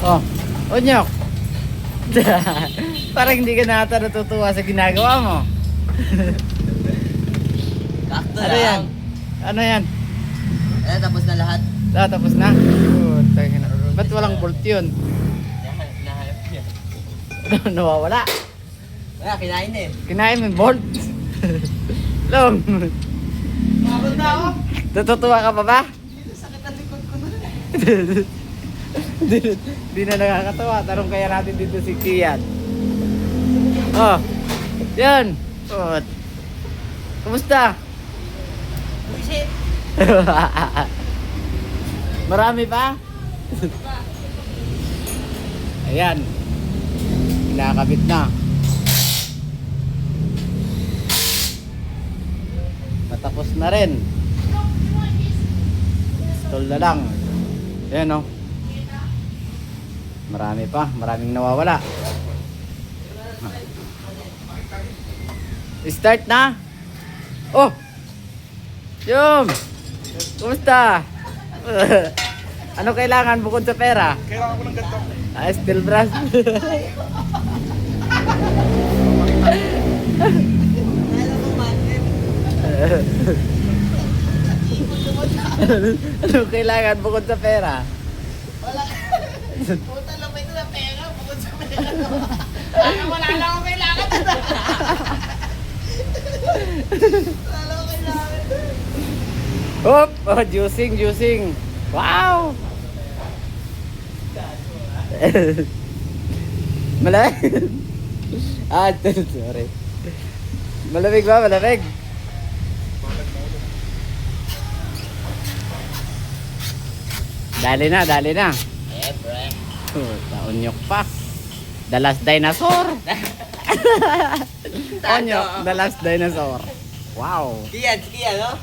Oh, Onyok. Parang hindi ka na ata natutuwa sa ginagawa mo. Sakto Ano lang. yan? Ano yan? Eh, tapos na lahat. Tapos na? Tangina. Ba't walang bolt yun? Nahanap niya. Nawawala. Wala, kinain na eh. Kinain mo yung bolt. Long. Mabot na ako. Natutuwa ka pa ba? Sakit na likod ko na. Di na nakakatawa. Tarong kaya natin dito si Kian. Oh. Yan. Oh. Kumusta? Buisit. Marami pa? Ayan. Kinakabit na. Natapos na rin. Install na lang. Ayan o. Marami pa. Maraming nawawala. Start na. Oh! Yung! Kumusta? Ano kailangan bukod sa pera? Kailangan ko ng ganito. Steel brass. Alam mo, man. Ano kailangan bukod sa pera? Wala. Puta lang ito na pera. Bukod sa pera. Wala lang ako kailangan. Wala lang ako kailangan. Hop! Oh, juicing. Wow! Malamig? Sorry. Malamig ba? Malamig? Dali na. Eh, pre. Onyok pa. The last dinosaur. Onyok, the last dinosaur. Wow. Kiyan, no?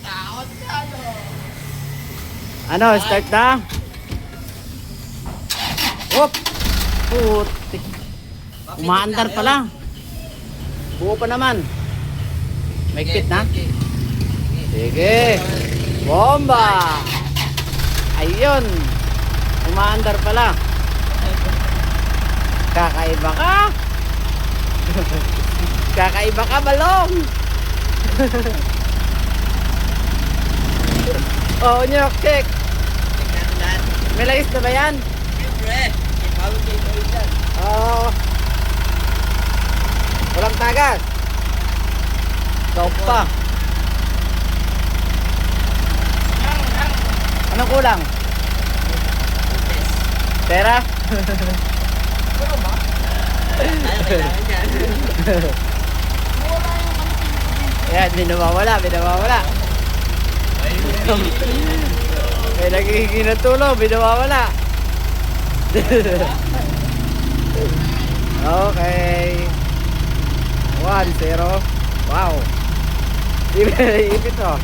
Takot ka, no? Ano, start na? Hop! Putik. Umaandar pala. Buo pa naman. May fit na? Sige. Bomba! Ayun. Umaandar pala. Kakaiba ka. Kakaiba ka, balong. Oh, Nyok, check. May langis na ba yan? Siyempre. Ipawag kayo ko dyan. Oo. Walang tagas. Ikaw pa. Anong kulang? Pera? Ano kailangan yan? Yan, binawawala. May nagiging na tulong, binawawala. Okay. 1-0. Wow. Ipit oh.